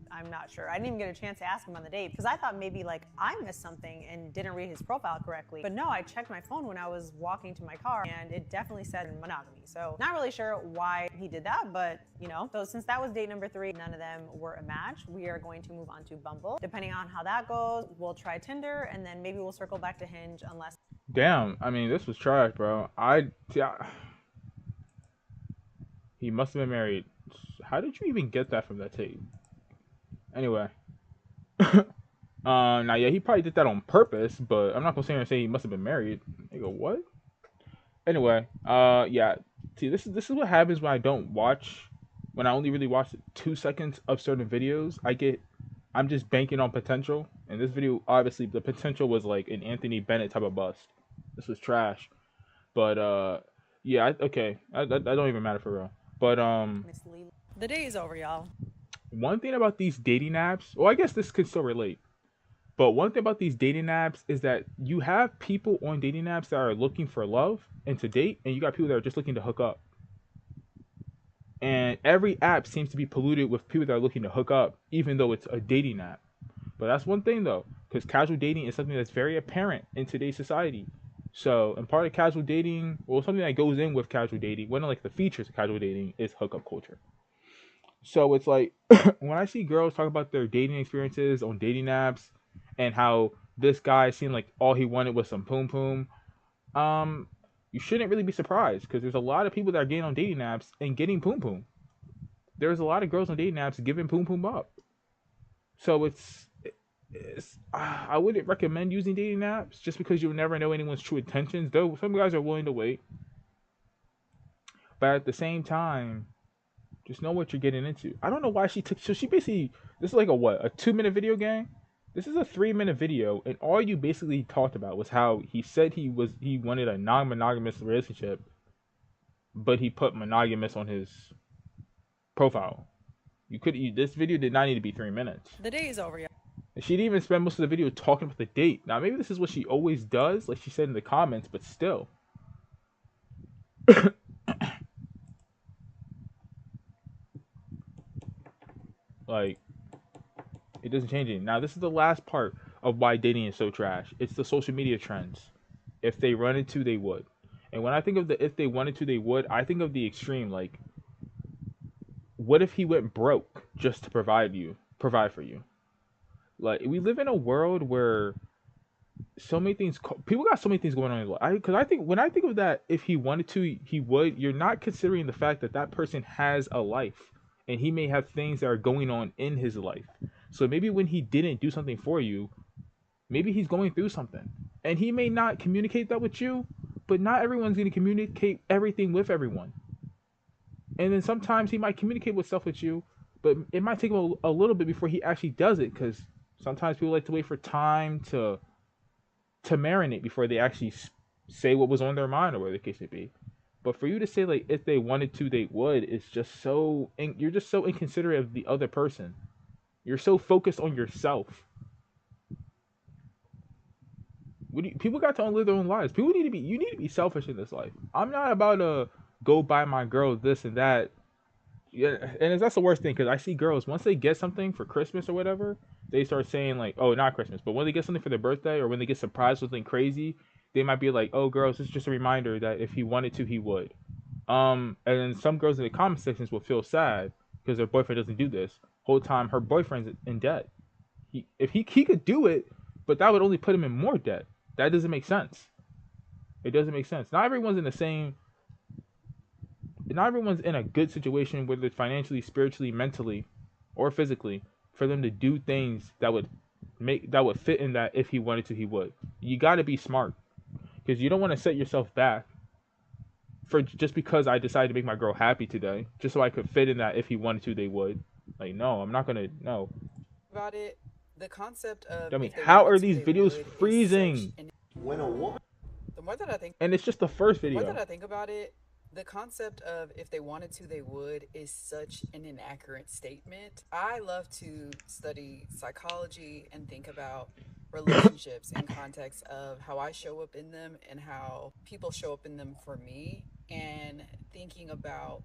I'm not sure. I didn't even get a chance to ask him on the date because I thought maybe like I missed something and didn't read his profile correctly. But no, I checked my phone when I was walking to my car and it definitely said monogamy. So not really sure why he did that, but you know. So since that was date number 3, none of them were a match. We are going to move on to Bumble. Depending on how that goes, we'll try Tinder and then maybe we'll circle back to Hinge unless. Damn, I mean, this was trash, bro. He must have been married. How did you even get that from that tape? Anyway. Now, yeah, he probably did that on purpose, but I'm not gonna sit here and say he must have been married. They go, what? Anyway, yeah. See, this is what happens when I don't watch. When I only really watch 2 seconds of certain videos, I'm just banking on potential. And this video, obviously, the potential was like an Anthony Bennett type of bust. This was trash. But yeah, okay. I don't even matter for real. But the day is over, y'all. One thing about these dating apps, well, I guess this could still relate. But one thing about these dating apps is that you have people on dating apps that are looking for love and to date, and you got people that are just looking to hook up. And every app seems to be polluted with people that are looking to hook up, even though it's a dating app. But that's one thing, though, because casual dating is something that's very apparent in today's society. So, and part of casual dating, well, something that goes in with casual dating, one of like the features of casual dating is hookup culture. So it's like, when I see girls talk about their dating experiences on dating apps, and how this guy seemed like all he wanted was some poom poom, you shouldn't really be surprised because there's a lot of people that are getting on dating apps and getting poom poom. There's a lot of girls on dating apps giving poom poom up. So it's I wouldn't recommend using dating apps just because you'll never know anyone's true intentions. Though some guys are willing to wait, but at the same time, just know what you're getting into. I don't know why she took. So she basically, this is like a 2-minute video game. This is a 3-minute video, and all you basically talked about was how he said he wanted a non-monogamous relationship, but he put monogamous on his profile. This video did not need to be 3 minutes. The day is over, y'all. She didn't even spend most of the video talking about the date. Now maybe this is what she always does, like she said in the comments, but still. Like, it doesn't change anything. Now, this is the last part of why dating is so trash. It's the social media trends. If they wanted to, they would. And when I think of the if they wanted to, they would, I think of the extreme. Like, what if he went broke just to provide for you? Like, we live in a world where so many things, people got so many things going on in their life. Because I think, when I think of that, if he wanted to, he would, you're not considering the fact that that person has a life. And he may have things that are going on in his life. So maybe when he didn't do something for you, maybe he's going through something. And he may not communicate that with you, but not everyone's going to communicate everything with everyone. And then sometimes he might communicate with stuff with you, but it might take him a little bit before he actually does it, because sometimes people like to wait for time to marinate before they actually say what was on their mind or whatever the case may be. But for you to say, like, if they wanted to, they would, it's just so, you're just so inconsiderate of the other person. You're so focused on yourself. People got to live their own lives. You need to be selfish in this life. I'm not about to go buy my girl this and that. Yeah, and that's the worst thing, because I see girls, once they get something for Christmas or whatever, they start saying, like, oh, not Christmas, but when they get something for their birthday, or when they get surprised with something crazy, they might be like, oh, girls, this is just a reminder that if he wanted to, he would. And then some girls in the comment sections will feel sad because their boyfriend doesn't do this. Whole time her boyfriend's in debt. If he could do it, but that would only put him in more debt. That doesn't make sense. It doesn't make sense. Not everyone's in a good situation, whether it's financially, spiritually, mentally, or physically, for them to do things that would fit in that if he wanted to, he would. You got to be smart, because you don't want to set yourself back for just because I decided to make my girl happy today, just so I could fit in that if he wanted to, they would. Like, no, I'm not gonna. No. About it, the concept of. I mean, how are these videos freezing? When a woman. The more that I think. And it's just the first video. The more that I think about it, the concept of if they wanted to, they would is such an inaccurate statement. I love to study psychology and think about relationships in context of how I show up in them and how people show up in them for me, and thinking about,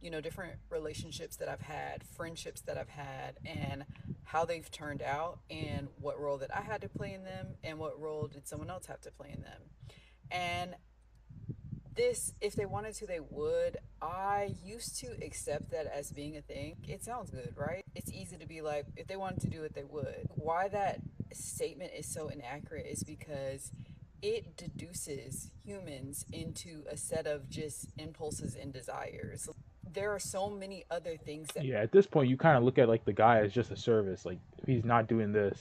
you know, different relationships that I've had, friendships that I've had, and how they've turned out, and what role that I had to play in them, and what role did someone else have to play in them. And this, if they wanted to, they would. I used to accept that as being a thing. It sounds good, right? It's easy to be like, if they wanted to do it, they would. Why that statement is so inaccurate is because it deduces humans into a set of just impulses and desires. There are so many other things that... Yeah, at this point, you kind of look at, like, the guy as just a service. Like, if he's not doing this,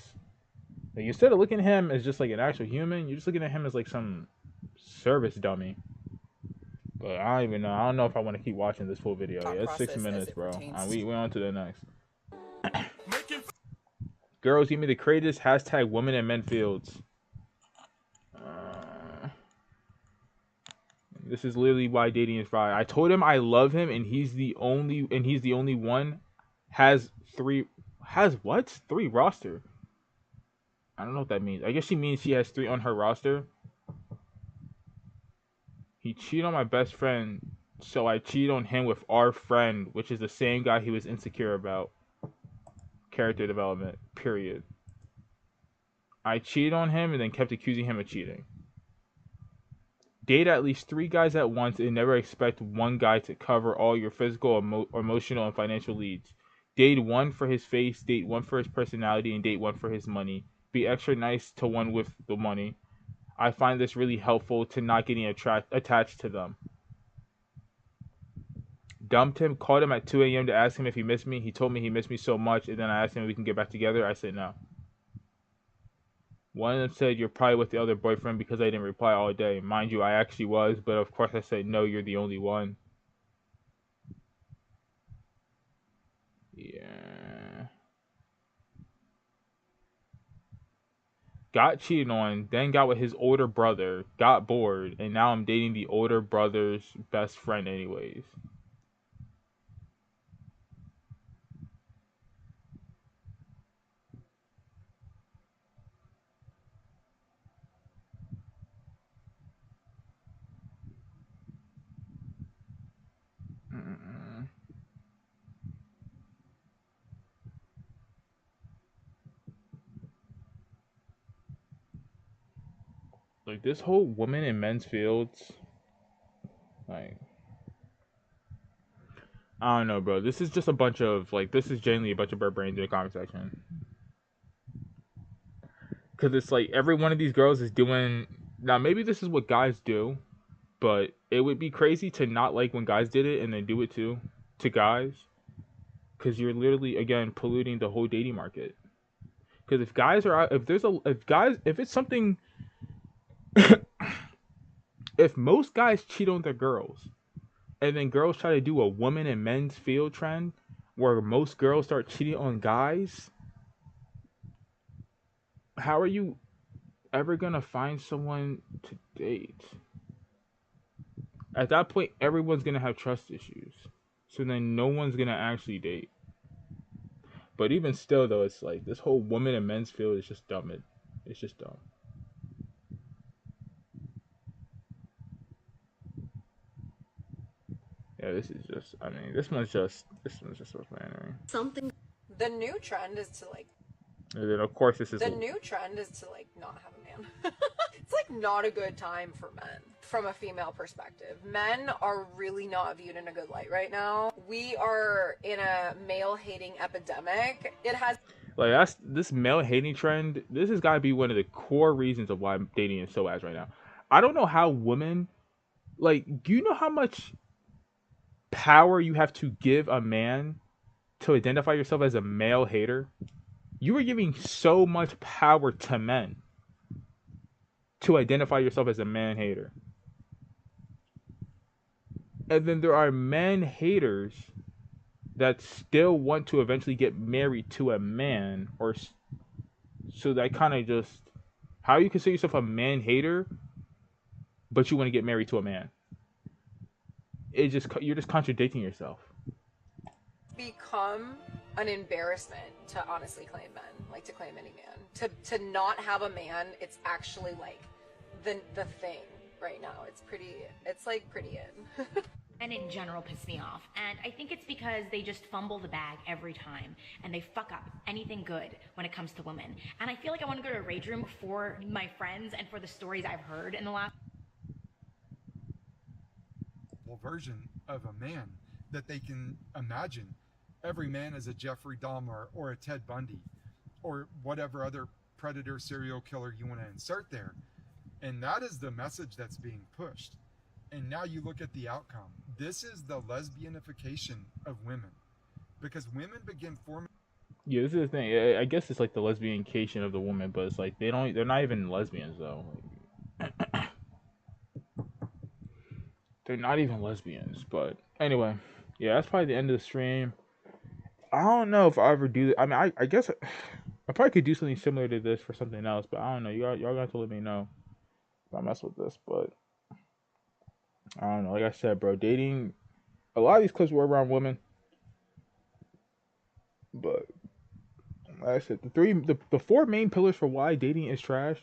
like, instead of looking at him as just, like, an actual human, you're just looking at him as, like, some service dummy. But I don't even know. I don't know if I want to keep watching this full video. Yeah, it's 6 minutes, bro. We on to the next. Girls, give me the greatest hashtag women and men fields. This is literally why dating is fried. I told him I love him, and he's the only one. Has what? 3 roster. I don't know what that means. I guess she means she has 3 on her roster. He cheated on my best friend, so I cheated on him with our friend, which is the same guy he was insecure about. Character development, period. I cheated on him and then kept accusing him of cheating. Date at least 3 guys at once and never expect one guy to cover all your physical, emotional, and financial needs. Date 1 for his face, date 1 for his personality, and date 1 for his money. Be extra nice to one with the money. I find this really helpful to not getting attached to them. Dumped him, called him at 2 a.m. to ask him if he missed me. He told me he missed me so much, and then I asked him if we can get back together. I said no. One of them said, you're probably with the other boyfriend, because I didn't reply all day. Mind you, I actually was, but of course I said, no, you're the only one. Yeah. Got cheated on, then got with his older brother, got bored, and now I'm dating the older brother's best friend anyways. Like, this whole women in men's fields, like, I don't know, bro. This is just a bunch of, like, this is genuinely a bunch of bird brains in the comment section. Because it's like, every one of these girls is doing, now maybe this is what guys do, but it would be crazy to not like when guys did it and then do it too, to guys. Because you're literally, again, polluting the whole dating market. Because if guys are out, if it's something If most guys cheat on their girls, and then girls try to do a woman and men's field trend where most girls start cheating on guys, how are you ever gonna find someone to date? At that point, everyone's gonna have trust issues. So then no one's gonna actually date. But even still, though, it's like this whole woman and men's field is just dumb. It's just dumb. Yeah, this is just. I mean, this one's just so flattering. Something. The new trend is to like. And then of course this is. The new trend is to like not have a man. It's like not a good time for men from a female perspective. Men are really not viewed in a good light right now. We are in a male hating epidemic. It has. Like that's this male hating trend. This has got to be one of the core reasons of why dating is so ass right now. I don't know how women, like, do you know how much power you have to give a man to identify yourself as a male hater? You are giving so much power to men to identify yourself as a man hater. And then there are men haters that still want to eventually get married to a man, or so that kind of just, how you consider yourself a man hater but you want to get married to a man? It just, you're just contradicting yourself. Become an embarrassment to honestly claim men, like to claim any man. To not have a man, it's actually like the thing right now. It's like pretty in. And in general piss me off. And I think it's because they just fumble the bag every time and they fuck up anything good when it comes to women. And I feel like I want to go to a rage room for my friends and for the stories I've heard in the last version of a man that they can imagine. Every man is a Jeffrey Dahmer or a Ted Bundy or whatever other predator serial killer you want to insert there. And that is the message that's being pushed. And now you look at the outcome. This is the lesbianification of women, because women begin forming. Yeah, this is the thing. I guess it's like the lesbianification of the woman, but it's like they're not even lesbians though. They're not even lesbians. But anyway, yeah, that's probably the end of the stream. I don't know if I ever do. I mean, I guess I probably could do something similar to this for something else, but I don't know. Y'all gonna have to let me know if I mess with this, but. I don't know. Like I said, bro, dating. A lot of these clips were around women, but like I said, the four main pillars for why dating is trash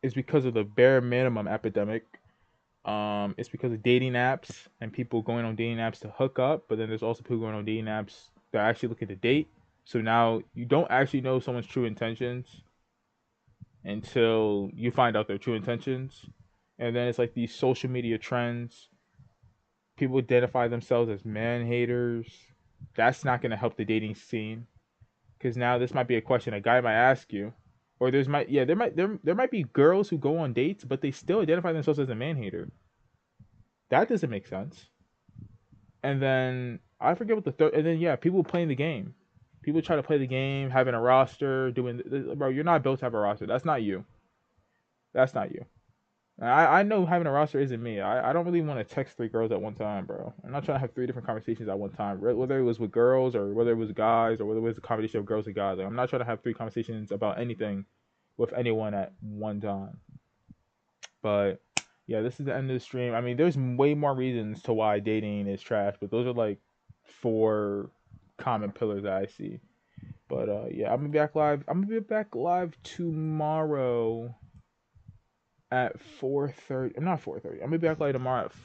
is because of the bare minimum epidemic. It's because of dating apps and people going on dating apps to hook up, but then there's also people going on dating apps that are actually looking to date. So now you don't actually know someone's true intentions until you find out their true intentions. And then it's like these social media trends. People identify themselves as man haters. That's not going to help the dating scene. Because now this might be a question a guy might ask you. Or there might be girls who go on dates, but they still identify themselves as a man hater. That doesn't make sense. And then, I forget what the third... And then, yeah, people playing the game. People try to play the game, having a roster, doing... Bro, you're not built to have a roster. That's not you. That's not you. I know having a roster isn't me. I don't really want to text 3 girls at one time, bro. I'm not trying to have 3 different conversations at one time, whether it was with girls or whether it was guys or whether it was a combination of girls and guys. Like, I'm not trying to have 3 conversations about anything with anyone at one time. But yeah, this is the end of the stream. I mean, there's way more reasons to why dating is trash, but those are like 4 common pillars that I see. But yeah, I'm gonna be back live. I'm gonna be back live tomorrow at 4:30. I'm not 4:30. I'm gonna be back live tomorrow at